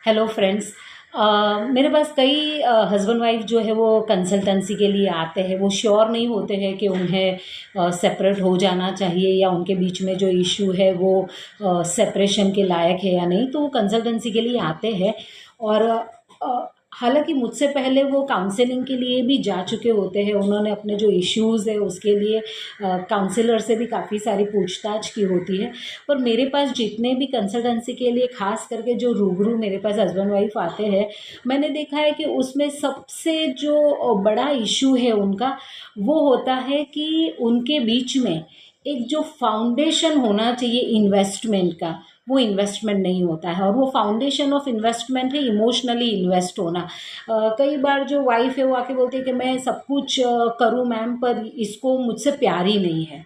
Hello friends. मेरे पास कई husband wife जो है वो कंसल्टेंसी के लिए आते हैं। वो श्योर नहीं होते हैं कि उन्हें सेपरेट हो जाना चाहिए या उनके बीच में जो इशू है वो सेपरेशन के लायक है या नहीं, तो वो कंसल्टेंसी के लिए आते हैं। और हालांकि मुझसे पहले वो काउंसलिंग के लिए भी जा चुके होते हैं। उन्होंने अपने जो इश्यूज़ है उसके लिए काउंसलर से भी काफ़ी सारी पूछताछ की होती है। पर मेरे पास जितने भी कंसल्टेंसी के लिए ख़ास करके जो रूबरू मेरे पास हस्बैंड वाइफ आते हैं, मैंने देखा है कि उसमें सबसे जो बड़ा इशू है उनका, वो होता है कि उनके बीच में एक जो फाउंडेशन होना चाहिए इन्वेस्टमेंट का, वो इन्वेस्टमेंट नहीं होता है। और वो फाउंडेशन ऑफ इन्वेस्टमेंट है इमोशनली इन्वेस्ट होना। कई बार जो वाइफ है वो आके बोलती है कि मैं सब कुछ करूँ मैम, पर इसको मुझसे प्यार ही नहीं है।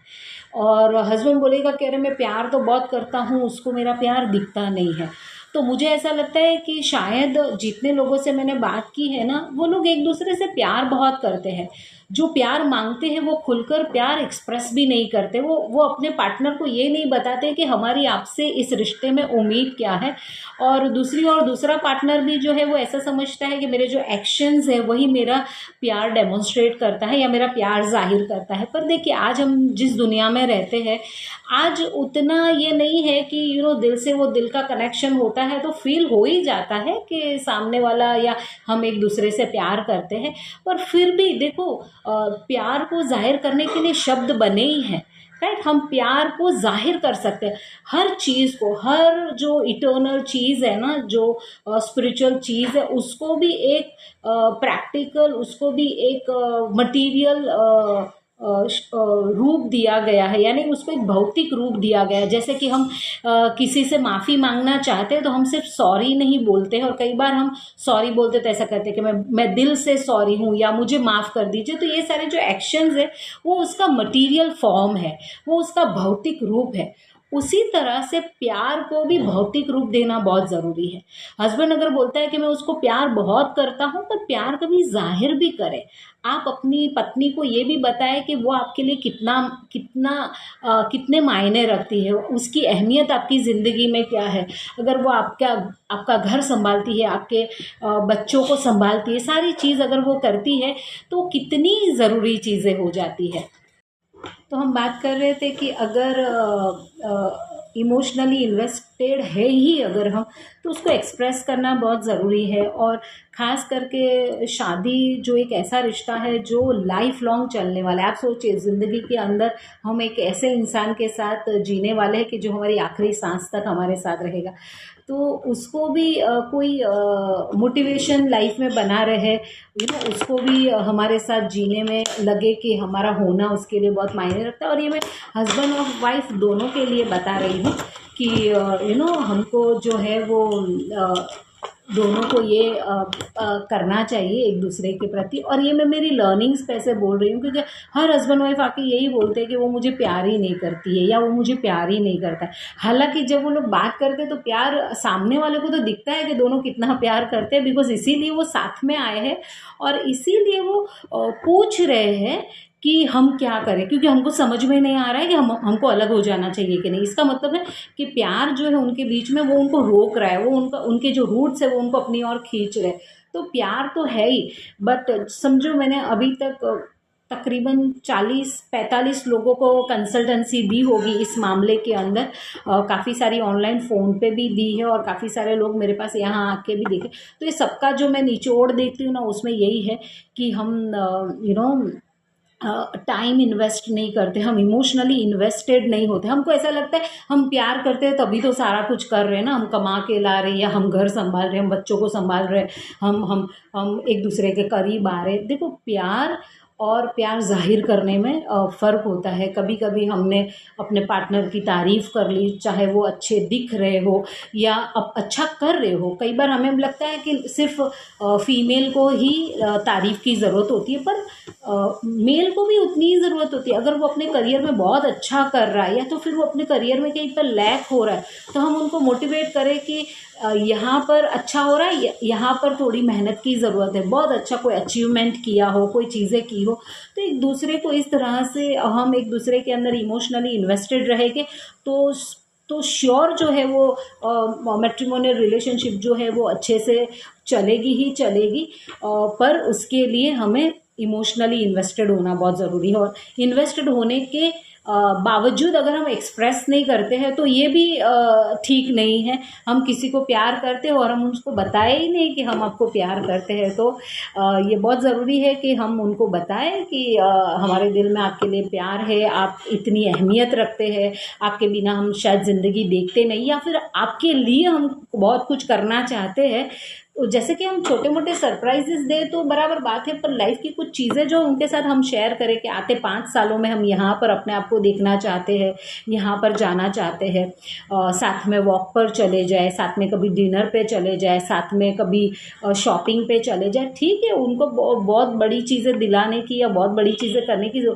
और हस्बैंड बोलेगा कह रहे मैं प्यार तो बहुत करता हूँ, उसको मेरा प्यार दिखता नहीं है। तो मुझे ऐसा लगता है कि शायद जितने लोगों से मैंने बात की है ना, वो लोग एक दूसरे से प्यार बहुत करते हैं। जो प्यार मांगते हैं वो खुलकर प्यार एक्सप्रेस भी नहीं करते। वो अपने पार्टनर को ये नहीं बताते कि हमारी आपसे इस रिश्ते में उम्मीद क्या है। और दूसरी ओर दूसरा पार्टनर भी जो है वो ऐसा समझता है कि मेरे जो एक्शंस है वही मेरा प्यार डेमोन्स्ट्रेट करता है या मेरा प्यार जाहिर करता है। पर देखिए, आज हम जिस दुनिया में रहते हैं, आज उतना ये नहीं है कि दिल से वो दिल का कनेक्शन होता है, तो फील हो ही जाता है कि सामने वाला या हम एक दूसरे से प्यार करते हैं। पर फिर भी देखो, प्यार को जाहिर करने के लिए शब्द बने ही हैं, राइट। हम प्यार को जाहिर कर सकते हैं, हर चीज़ को, हर जो इटर्नल चीज़ है ना, जो स्पिरिचुअल चीज़ है, उसको भी एक प्रैक्टिकल, उसको भी एक मटेरियल रूप दिया गया है, यानी उसको एक भौतिक रूप दिया गया है। जैसे कि हम किसी से माफ़ी मांगना चाहते हैं तो हम सिर्फ सॉरी नहीं बोलते हैं, और कई बार हम सॉरी बोलते तो ऐसा कहते हैं कि मैं दिल से सॉरी हूँ या मुझे माफ़ कर दीजिए। तो ये सारे जो एक्शंस है वो उसका मटीरियल फॉर्म है, वो उसका भौतिक रूप है। उसी तरह से प्यार को भी भौतिक रूप देना बहुत ज़रूरी है। हस्बैंड अगर बोलता है कि मैं उसको प्यार बहुत करता हूँ, पर प्यार कभी जाहिर भी करे। आप अपनी पत्नी को ये भी बताएं कि वो आपके लिए कितना कितना कितने मायने रखती है, उसकी अहमियत आपकी ज़िंदगी में क्या है। अगर वो आपका घर संभालती है, आपके बच्चों को संभालती है, सारी चीज़ अगर वो करती है, तो कितनी ज़रूरी चीज़ें हो जाती है। तो हम बात कर रहे थे कि अगर इमोशनली इन्वेस्टेड है ही अगर हम, तो उसको एक्सप्रेस करना बहुत ज़रूरी है। और ख़ास करके शादी जो एक ऐसा रिश्ता है जो लाइफ लॉन्ग चलने वाला है। आप सोचिए, ज़िंदगी के अंदर हम एक ऐसे इंसान के साथ जीने वाले हैं कि जो हमारी आखिरी सांस तक हमारे साथ रहेगा। तो उसको भी कोई मोटिवेशन लाइफ में बना रहे, उसको भी हमारे साथ जीने में लगे कि हमारा होना उसके लिए बहुत मायने रखता है। और ये मैं हस्बैंड और वाइफ दोनों के लिए बता रही हूँ कि हमको जो है वो दोनों को ये करना चाहिए एक दूसरे के प्रति। और ये मैं मेरी लर्निंग्स पे से बोल रही हूँ, क्योंकि हर हस्बैंड वाइफ आके यही बोलते हैं कि वो मुझे प्यार ही नहीं करती है या वो मुझे प्यार ही नहीं करता है। हालांकि जब वो लोग बात करते हैं तो प्यार सामने वाले को तो दिखता है कि दोनों कितना प्यार करते हैं, बिकॉज इसीलिए वो साथ में आए हैं और इसीलिए वो पूछ रहे हैं कि हम क्या करें, क्योंकि हमको समझ में नहीं आ रहा है कि हमको अलग हो जाना चाहिए कि नहीं। इसका मतलब है कि प्यार जो है उनके बीच में वो उनको रोक रहा है, वो उनके जो रूट्स है वो उनको अपनी ओर खींच रहे हैं। तो प्यार तो है ही, बट समझो मैंने अभी तक तकरीबन 40-45 लोगों को कंसल्टेंसी दी होगी इस मामले के अंदर। काफ़ी सारी ऑनलाइन फ़ोन पे भी दी है और काफ़ी सारे लोग मेरे पास यहाँ आके भी देखे। तो ये सबका जो मैं निचोड़ देखती हूँ ना, उसमें यही है कि हम टाइम इन्वेस्ट नहीं करते, हम इमोशनली इन्वेस्टेड नहीं होते। हमको ऐसा लगता है हम प्यार करते हैं तभी तो सारा कुछ कर रहे हैं ना, हम कमा के ला रहे हैं या हम घर संभाल रहे हैं, हम बच्चों को संभाल रहे हैं, हम एक दूसरे के करीब आ रहे हैं। देखो, प्यार और प्यार जाहिर करने में फ़र्क होता है। कभी कभी हमने अपने पार्टनर की तारीफ़ कर ली, चाहे वो अच्छे दिख रहे हो या अब अच्छा कर रहे हो। कई बार हमें लगता है कि सिर्फ फीमेल को ही तारीफ़ की ज़रूरत होती है, पर मेल को भी उतनी ही ज़रूरत होती है। अगर वो अपने करियर में बहुत अच्छा कर रहा है या तो फिर वो अपने करियर में कहीं पर लैक हो रहा है, तो हम उनको मोटिवेट करें कि यहाँ पर अच्छा हो रहा है, यहाँ पर थोड़ी मेहनत की ज़रूरत है। बहुत अच्छा कोई अचीवमेंट किया हो, कोई चीज़ें की हो, तो एक दूसरे को इस तरह से हम एक दूसरे के अंदर इमोशनली इन्वेस्टेड रहेंगे, तो तो श्योर जो है वो मैट्रिमोनियल रिलेशनशिप जो है वो अच्छे से चलेगी ही चलेगी। पर उसके लिए हमें इमोशनली इन्वेस्टेड होना बहुत ज़रूरी है, और इन्वेस्टेड होने के बावजूद अगर हम एक्सप्रेस नहीं करते हैं तो ये भी ठीक नहीं है। हम किसी को प्यार करते हैं और हम उसको बताए ही नहीं कि हम आपको प्यार करते हैं, तो ये बहुत ज़रूरी है कि हम उनको बताएं कि हमारे दिल में आपके लिए प्यार है, आप इतनी अहमियत रखते हैं, आपके बिना हम शायद ज़िंदगी देखते नहीं, या फिर आपके लिए हम बहुत कुछ करना चाहते हैं। जैसे कि हम छोटे मोटे सरप्राइजेस दें तो बराबर बात है, पर लाइफ की कुछ चीज़ें जो उनके साथ हम शेयर करें कि आते 5 सालों में हम यहाँ पर अपने आप को देखना चाहते हैं, यहाँ पर जाना चाहते हैं, साथ में वॉक पर चले जाए, साथ में कभी डिनर पे चले जाए, साथ में कभी शॉपिंग पे चले जाए। ठीक है, उनको बहुत बड़ी चीज़ें दिलाने की या बहुत बड़ी चीज़ें करने की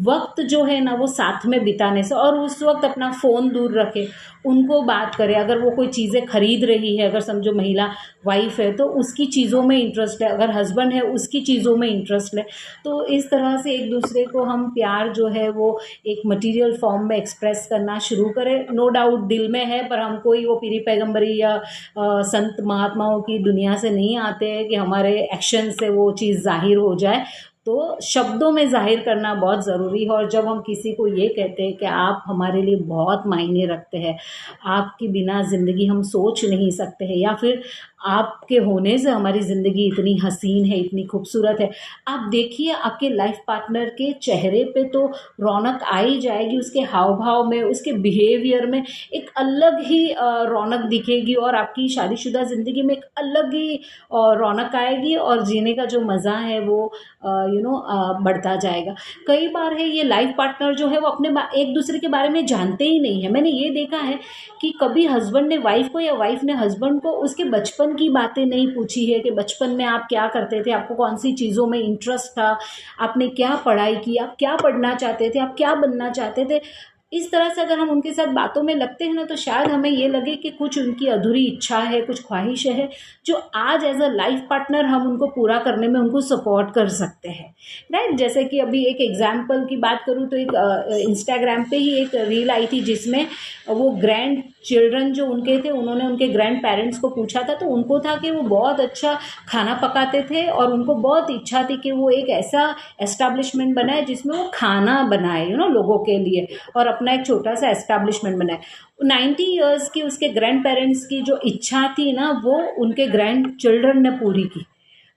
वक्त जो है ना वो साथ में बिताने से, और उस वक्त अपना फ़ोन दूर रखे, उनको बात करें। अगर वो कोई चीज़ें खरीद रही है, अगर समझो महिला वाइफ है तो उसकी चीज़ों में इंटरेस्ट है, अगर हस्बैंड है उसकी चीज़ों में इंटरेस्ट है, तो इस तरह से एक दूसरे को हम प्यार जो है वो एक मटेरियल फॉर्म में एक्सप्रेस करना शुरू करें। नो डाउट दिल में है, पर हम कोई वो पीरी पैगंबरी या संत महात्माओं की दुनिया से नहीं आते हैं कि हमारे एक्शन से वो चीज़ जाहिर हो जाए। तो शब्दों में जाहिर करना बहुत ज़रूरी है, और जब हम किसी को ये कहते हैं कि आप हमारे लिए बहुत मायने रखते हैं, आपके बिना ज़िंदगी हम सोच नहीं सकते हैं, या फिर आपके होने से हमारी ज़िंदगी इतनी हसीन है, इतनी खूबसूरत है, आप देखिए आपके लाइफ पार्टनर के चेहरे पे तो रौनक आ ही जाएगी, उसके हाव भाव में, उसके बिहेवियर में एक अलग ही रौनक दिखेगी, और आपकी शादीशुदा ज़िंदगी में एक अलग ही रौनक आएगी, और जीने का जो मज़ा है वो बढ़ता जाएगा। कई बार है ये लाइफ पार्टनर जो है वो अपने एक दूसरे के बारे में जानते ही नहीं है। मैंने ये देखा है कि कभी हस्बैंड ने वाइफ को या वाइफ ने हस्बैंड को उसके बचपन की बातें नहीं पूछी है कि बचपन में आप क्या करते थे, आपको कौन सी चीज़ों में इंटरेस्ट था, आपने क्या पढ़ाई की, आप क्या पढ़ना चाहते थे, आप क्या बनना चाहते थे। इस तरह से अगर हम उनके साथ बातों में लगते हैं ना, तो शायद हमें ये लगे कि कुछ उनकी अधूरी इच्छा है, कुछ ख्वाहिश है, जो आज एज अ लाइफ पार्टनर हम उनको पूरा करने में उनको सपोर्ट कर सकते हैं, राइट। जैसे कि अभी एक एग्जांपल की बात करूँ तो एक इंस्टाग्राम पे ही एक रील आई थी जिसमें वो ग्रैंड चिल्ड्रन जो उनके थे, उन्होंने उनके ग्रैंड पेरेंट्स को पूछा था, तो उनको था कि वो बहुत अच्छा खाना पकाते थे, और उनको बहुत इच्छा थी कि वो एक ऐसा एस्टैब्लिशमेंट बनाए जिसमें वो खाना बनाए लोगों के लिए, और अपना एक छोटा सा एस्टैब्लिशमेंट बनाए। 90 ईयर्स की उसके ग्रैंड पेरेंट्स की जो इच्छा थी ना, वो उनके ग्रैंड चिल्ड्रन ने पूरी की।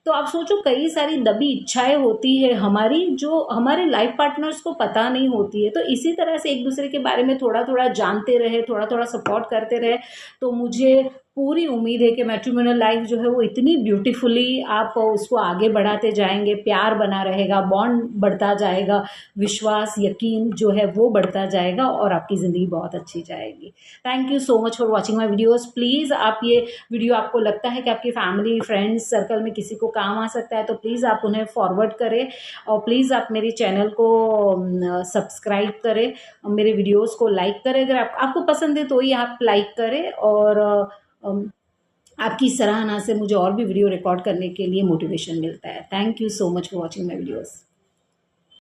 तो आप सोचो, कई सारी दबी इच्छाएं होती है हमारी, जो हमारे लाइफ पार्टनर्स को पता नहीं होती है। तो इसी तरह से एक दूसरे के बारे में थोड़ा थोड़ा जानते रहे, थोड़ा थोड़ा सपोर्ट करते रहे, तो मुझे पूरी उम्मीद है कि मैट्रिमोनियल लाइफ जो है वो इतनी ब्यूटीफुली आप उसको आगे बढ़ाते जाएंगे, प्यार बना रहेगा, बॉन्ड बढ़ता जाएगा, विश्वास यकीन जो है वो बढ़ता जाएगा, और आपकी ज़िंदगी बहुत अच्छी जाएगी। Thank you so much for watching my videos. Please आप ये वीडियो आपको लगता है कि आपकी फैमिली फ्रेंड्स सर्कल में किसी को काम आ सकता है, तो प्लीज़ आप उन्हें फॉरवर्ड करें, और प्लीज़ आप मेरे चैनल को सब्सक्राइब करें, मेरे वीडियोज़ को लाइक करें। अगर आपको पसंद है तो ही आप लाइक करें, और आपकी सराहना से मुझे और भी वीडियो रिकॉर्ड करने के लिए मोटिवेशन मिलता है। Thank you so much for watching my videos.